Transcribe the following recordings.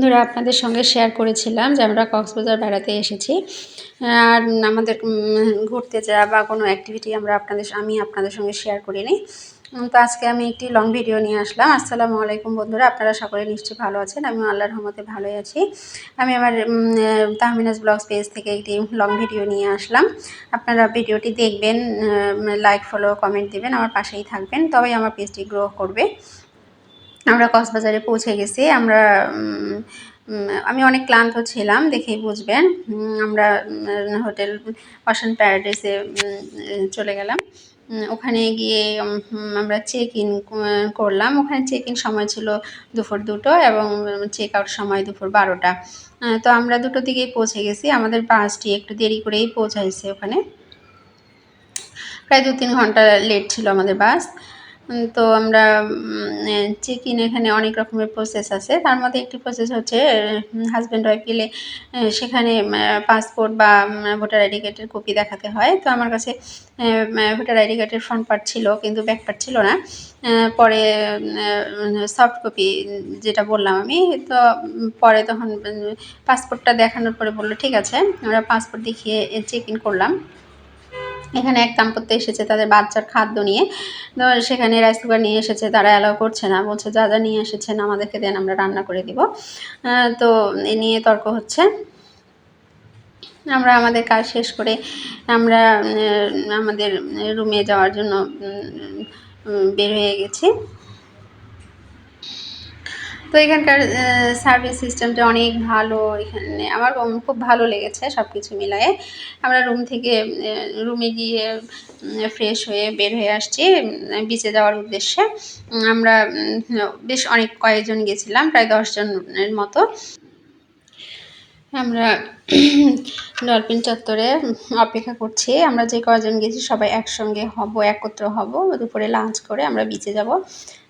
বন্ধুরা আপনাদের সঙ্গে শেয়ার করেছিলাম যে আমরা কক্সবাজার বেড়াতে এসেছি আর আমাদের ঘুরতে যাওয়া বা কোনো অ্যাক্টিভিটি আমি আপনাদের সঙ্গে শেয়ার করিনি। তো আজকে আমি একটি লং ভিডিও নিয়ে আসলাম। আসসালামু আলাইকুম বন্ধুরা, আপনারা সকলে নিশ্চয়ই ভালো আছেন। আমি আল্লাহর রহমতে ভালোই আছি। আমি আমার তাহমিনাজ ব্লগস পেজ থেকে একটি লং ভিডিও নিয়ে আসলাম। আপনারা ভিডিওটি দেখবেন, লাইক ফলো কমেন্ট দেবেন, আমার পাশেই থাকবেন, তবেই আমার পেজটি গ্রো করবে। আমরা কক্সবাজারে পৌঁছে গেছি। আমি অনেক ক্লান্ত ছিলাম, দেখেই বুঝবেন। আমরা হোটেল ওশান প্যারাডাইসে চলে গেলাম। ওখানে গিয়ে আমরা চেক ইন করলাম। ওখানে চেক ইন সময় ছিল দুপুর 2টো এবং চেক আউট সময় দুপুর 12টা। তো আমরা 2টোর দিকেই পৌঁছে গেছি। আমাদের বাসটি একটু দেরি করেই পৌঁছাইছে ওখানে, প্রায় 2-3 ঘন্টা লেট ছিল আমাদের বাস। তো আমরা চেক ইন, এখানে অনেক রকমের প্রসেস আছে। তার মধ্যে একটি প্রসেস হচ্ছে হাজব্যান্ড ওয়াইফ গেলে সেখানে পাসপোর্ট বা ভোটার আইডি কার্ডের কপি দেখাতে হয়। তো আমার কাছে ভোটার আইডি কার্ডের ফ্রন্ট পার্ট ছিল কিন্তু ব্যাক পার্ট ছিল না। পরে সফট কপি যেটা বললাম আমি, তো পরে তখন পাসপোর্টটা দেখানোর পরে বললো ঠিক আছে। আমরা পাসপোর্ট দেখিয়ে চেক ইন করলাম। এখানে এক দাম্পত্য এসেছে তাদের বাচ্চার খাদ্য নিয়ে। তো সেখানে রাইস কুকার নিয়ে এসেছে, তারা অ্যালাউ করছে না, বলছে যা যা নিয়ে এসেছেন আমাদেরকে দেন, আমরা রান্না করে দিব। তো এ নিয়ে তর্ক হচ্ছে। আমরা আমাদের কাজ শেষ করে আমরা আমাদের রুমে যাওয়ার জন্য বের হয়ে গেছি। তো এখানকার সার্ভিস সিস্টেমটা অনেক ভালো। এখানে আমার খুব ভালো লেগেছে সব কিছু মিলায়ে। আমরা রুমে গিয়ে ফ্রেশ হয়ে বের হয়ে আসছি বিচে যাওয়ার উদ্দেশ্যে। আমরা বেশ কয়েকজন গেছিলাম, প্রায় 10 জনের মতো। আমরা ডলফিন চত্বরে অপেক্ষা করছি। আমরা যে কয়জন গেছি সবাই একসঙ্গে একত্র হব, দুপুরে লাঞ্চ করে আমরা বিচে যাব।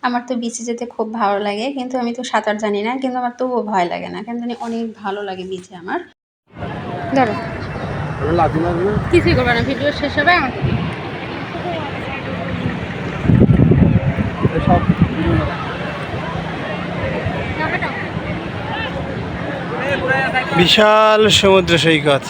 আমার তো বিচে যেতে খুব ভালো লাগে, কিন্তু আমি তো সাঁতার জানি না, কিন্তু আমার তবুও ভয় লাগে না, কেন জানি অনেক ভালো লাগে বিচে আমার। ধরো কিছুই করবে না, ভিডিও শেষ হবে আমাকে বিশাল সমুদ্র সৈকত।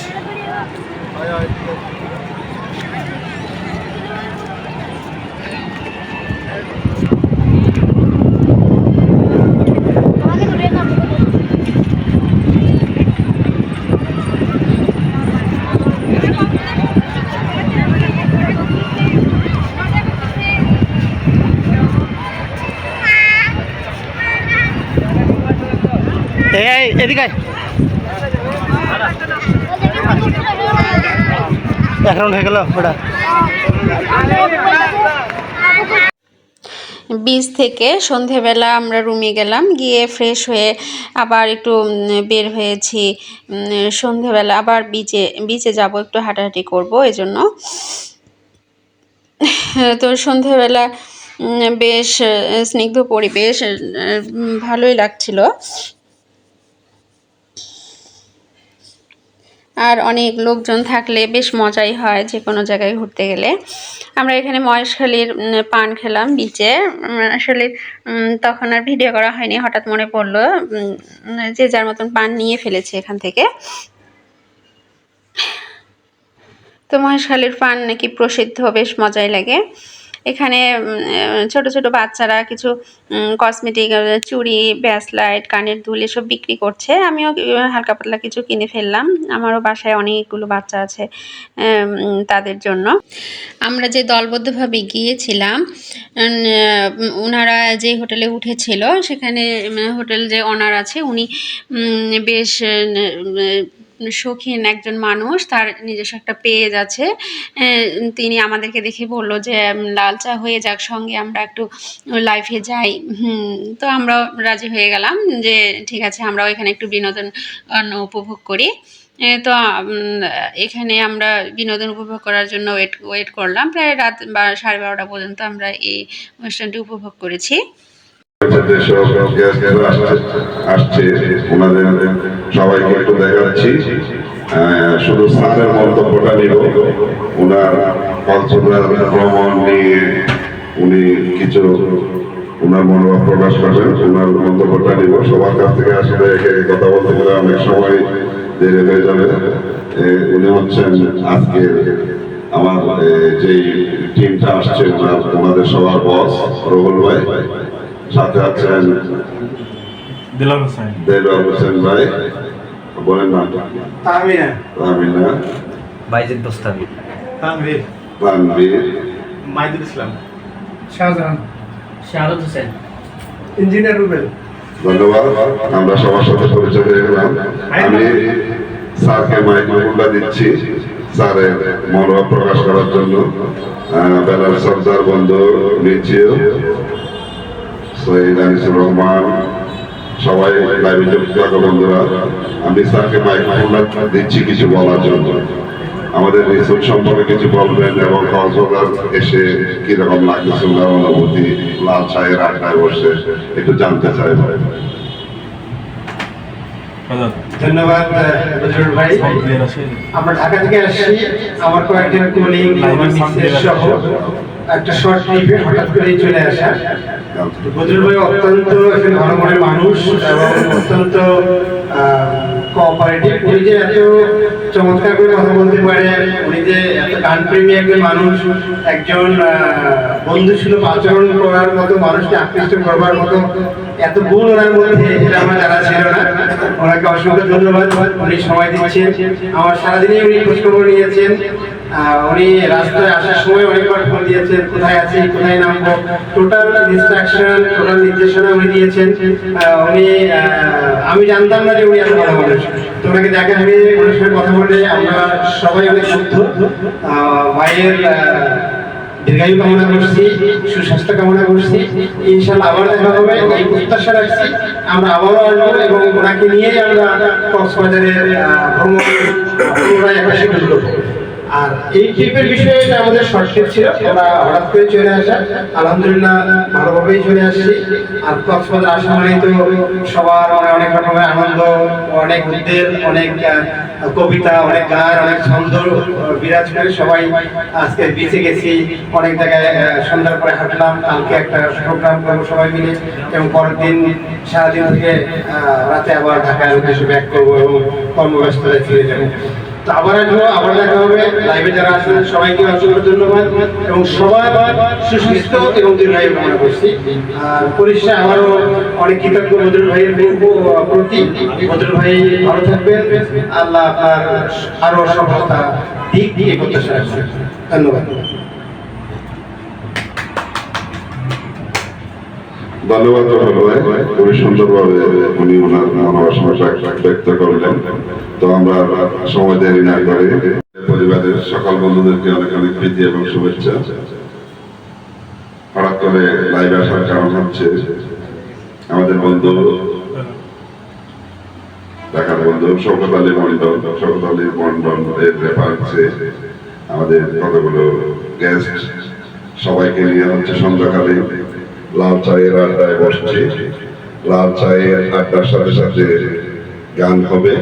এদিকে এখন হয়ে গেল ওটা। বিচ থেকে সন্ধেবেলা আমরা রুমে গেলাম, গিয়ে ফ্রেশ হয়ে আবার একটু বের হয়েছি। সন্ধেবেলা আবার বিচে যাব, একটু হাঁটাহাঁটি করব এজন্য। তো সন্ধেবেলা বেশ স্নিগ্ধ পরিবেশ, ভালোই লাগছিল। আর অনেক লোকজন থাকলে বেশ মজাই হয় যে কোনো জায়গায় ঘুরতে গেলে। আমরা এখানে মহেশখালীর পান খেলাম বিচে। আসলে তখন আর ভিডিও করা হয়নি, হঠাৎ মনে পড়লো। যে যার মতন পান নিয়ে ফেলেছে এখান থেকে। তো মহেশখালীর পান নাকি প্রসিদ্ধ, বেশ মজাই লাগে। এখানে ছোট ছোট বাচ্চারা কিছু কসমেটিক, চুড়ি, ব্রেসলেট, কানের দুল এসব বিক্রি করছে। আমিও হালকা পাতলা কিছু কিনে ফেললাম। আমারও বাসায় অনেকগুলো বাচ্চা আছে, তাদের জন্য। আমরা যে দলবদ্ধভাবে গিয়েছিলাম, ওনারা যে হোটেলে উঠেছিল সেখানে হোটেল যে ওনার আছে উনি বেশ শৌখিন একজন মানুষ, তার নিজস্ব একটা পেজ আছে। তিনি আমাদেরকে দেখে বলল যে লাল চা হয়ে যাক, সঙ্গে আমরা একটু লাইফে যাই। তো আমরা রাজি হয়ে গেলাম যে ঠিক আছে, আমরাও এখানে একটু বিনোদন উপভোগ করি। তো এখানে আমরা বিনোদন উপভোগ করার জন্য ওয়েট করলাম। প্রায় রাত 12:30 পর্যন্ত আমরা এই অনুষ্ঠানটি উপভোগ করেছি। আসছে ওনাদের সবাইকে একটু দেখাচ্ছি। শুধু স্যারের মন্তব্যটা নিব। ওনার কক্সবাজার ভ্রমণ নিয়ে উনি কিছু ওনার মনোভাব প্রকাশ করবেন, ওনার মন্তব্যটা নিব। সবার কাছ থেকে আসলে কথা বলতে গেলে অনেক সময় দেরি হয়ে যাবে। উনি হচ্ছেন আজকে আমার যেই টিমটা আসছে ওনাদের সবার বস রুহুল ভাই, সাথে আছেন দেলোয়ার হোসেন ভাই, বলেন না তাহমিনা, বাইজিদ দোস্তামি, তানভীর, মাইদুল ইসলাম, শাহজাহান, শাহাদত হোসেন, ইঞ্জিনিয়ার রুবেল। ধন্যবাদ। আমরা সবার সাথে পরিচয় হয়ে গেলাম। আমি স্যারকে মাইক্রোফোনটা দিচ্ছি স্যারের মনোভাব প্রকাশ করার জন্য। বেলাল সর্দার বন্ধু, মিচিও, সৈয়দ আনিসুর রহমান, সবাই লাইভে যুক্ত থাকা বন্ধুরা, আমি স্যারকে মাইক্রোফোনটা দিচ্ছি কিছু বলার জন্য। আমাদের রিসোর্ট সম্পর্কে কিছু বলবেন এবং কক্সবাজার এসে কিরকম লাগতেছে ওনার অনুভূতি, লাল চায়ের আড্ডায় বসে একটু জানতে চাই ভাই। ধন্যবাদ বজরুল ভাই। আমরা ঢাকা থেকে আসছি, আমার কয়েকজন কলিগ সহ একটা শর্ট ট্রিপে হঠাৎ করেই চলে আসা। বজরুল ভাই অত্যন্ত একজন ভালো মনের মানুষ এবং অত্যন্ত কোঅপারেটিভ। উনি যে এত চমৎকার করে কথা বলতে পারে, উনি যে এত গানপ্রেমী একজন মানুষ, একজন বন্ধুসুলভ আচরণ করার মতো, মানুষকে আকৃষ্ট করবার মতো এত গুণ ওনার মধ্যে, এটা আমার জানা ছিল না। ওনাকে অসংখ্য ধন্যবাদ, উনি সময় দিচ্ছেন। আমার সারাদিনই উনি খোঁজখবর নিয়েছেন। উনি রাস্তায় আসার সময় অনেকবার ফোন দিয়েছেন, কোথায় আছি, কোথায় নামবো, টোটাল ইনস্ট্রাকশন, টোটাল নির্দেশনা উনি দিয়েছেন। উনি আমি জানতাম না যে উনি এত ভালো মানুষ। তো ওনাকে দেখা হবে, ওনার সঙ্গে কথা বলে আমরা সবাই অনেক শুদ্ধ। ভাইয়ের দীর্ঘায়ু কামনা করছি, সুস্বাস্থ্য কামনা করছি। ইনশাল্লাহ আবার দেখা হবে, এই প্রত্যাশা রাখছি। আমরা আবারও আসবো এবং ওনাকে নিয়েই আমরা কক্সবাজারের ভ্রমণ পুনরায় একাশি করবো। আর এই ট্রিপের বিষয়ে এটা আমাদের শর্ট ট্রিপ ছিল, আমরা হঠাৎ করে চলে আসা, আলহামদুলিল্লাহ ভালোভাবেই চলে আসছি। আর কক্সবাজার আসা মানে তো সবার অনেক রকমের আনন্দ, অনেক উদ্বেগ, অনেক কবিতা, অনেক গান, অনেক ছন্দ বিরাজ করে। সবাই আজকে বিচে গেছি, অনেক জায়গায় সন্ধ্যার পরে হাঁটলাম, কালকে একটা প্রোগ্রাম করবো সবাই মিলে, এবং পরের দিন সারাদিন থেকে রাতে আবার ঢাকায় উদ্দেশ্যে ব্যাক করবো এবং কর্মব্যস্ততায় ফিরে যাবো। তো আবার আসবো, আবার দেখা হবে। লাইভে যারা আছেন সবাইকে অসংখ্য ধন্যবাদ এবং সবার সুস্বাস্থ্য এবং দীর্ঘায়ু কামনা করছি। আর পরিশেষে আমারও অনেক কৃতজ্ঞ বজরুল ভাইয়ের প্রতি। বজরুল ভাই ভালো থাকবেন, আল্লাহ আপনার আরো সফলতা দিক দিয়ে প্রত্যাশা রাখছি। ধন্যবাদ। ধন্যবাদ ভাই, খুবই সুন্দরভাবে উনি ওনার মনোবাসনা ব্যক্ত করলেন। তো আমরা সময় দেরি না করে পরিবারের সকল বন্ধুদেরকে অনেক অনেক প্রীতি এবং শুভেচ্ছা। হঠাৎ করে লাইভ আসার কারণ হচ্ছে আমাদের বন্ধু, ঢাকার বন্ধু শওকত আলী মন্ডল এর রেফারেন্সে আমাদের কতগুলো গেস্ট সবাইকে নিয়ে হচ্ছে সন্ধ্যাকালে লাল চায়ের আড্ডায় বসছে। লাল চায়ের আড্ডার সাথে সাথে গান হবে,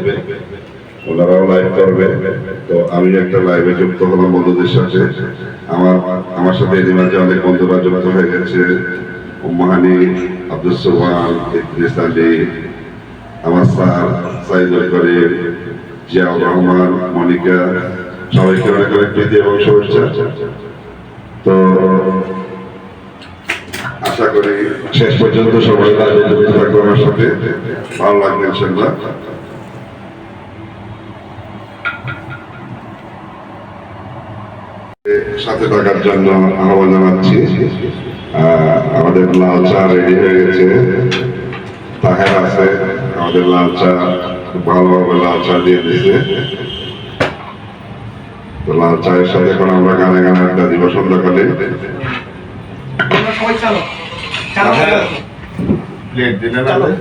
ওনারাও লাইভ করবে। তো আমি একটা লাইভে যুক্ত হলাম বন্ধুদের সাথে। আমার সাথে এর মাঝে অনেক বন্ধুরা যুক্ত হয়ে গেছে। উম্মাহানি, আব্দুল সোহান, ইদ্রিস আলী, আমার স্যার সাইদুল করিম, জিয়াউর রহমান, মনিকা, সবাইকে অনেক অনেক প্রীতি এবং শুভেচ্ছা। তো আশা করি শেষ পর্যন্ত সবাই যুক্ত থাকবে আমার সাথে, ভালো লাগবে ইনশাআল্লাহ। সাথে থাকার জন্য আহ্বান জানাচ্ছি। আমাদের লাল চা রেডি হয়ে গেছে, তাহের আছে, আমাদের লাল চা খুব ভালোভাবে লাল চা দিয়ে দিয়েছে। তো লাল চায়ের সাথে এখন আমরা গানে গানে আড্ডা দিব সন্ধ্যাকালে। প্লেট দিলেন সবাই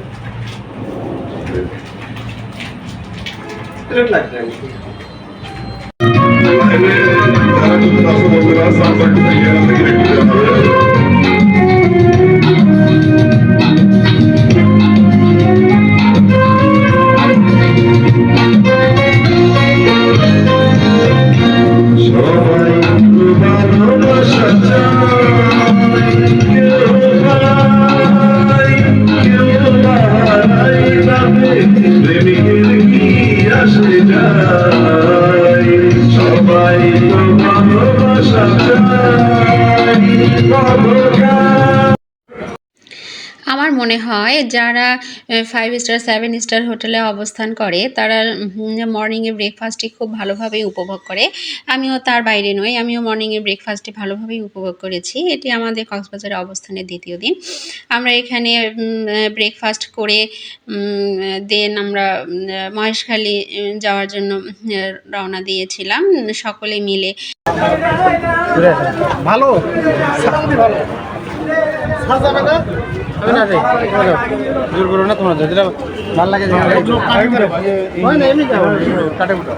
ভালোবাসা চায়, কেউ আমার মনে হয় যারা 5 স্টার 7 স্টার হোটেলে অবস্থান করে তারা মর্নিংয়ে ব্রেকফাস্টটি খুব ভালোভাবেই উপভোগ করে। আমিও তার বাইরে নই, আমিও মর্নিংয়ে ব্রেকফাস্টটি ভালোভাবেই উপভোগ করেছি। এটি আমাদের কক্সবাজারে অবস্থানের দ্বিতীয় দিন। আমরা এখানে ব্রেকফাস্ট করে দেন আমরা মহেশখালী যাওয়ার জন্য রওনা দিয়েছিলাম সকলে মিলে। ভালো ভালো যাবে না আমি না যাই জোর করো না তোমরা যেটা ভালো লাগে হয় না এমনি যাও কাটে উঠো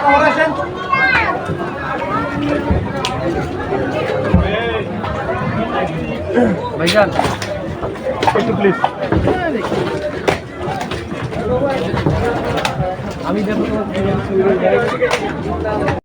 খবর আসেন ভাইজান একটু প্লিজ আমি দেখো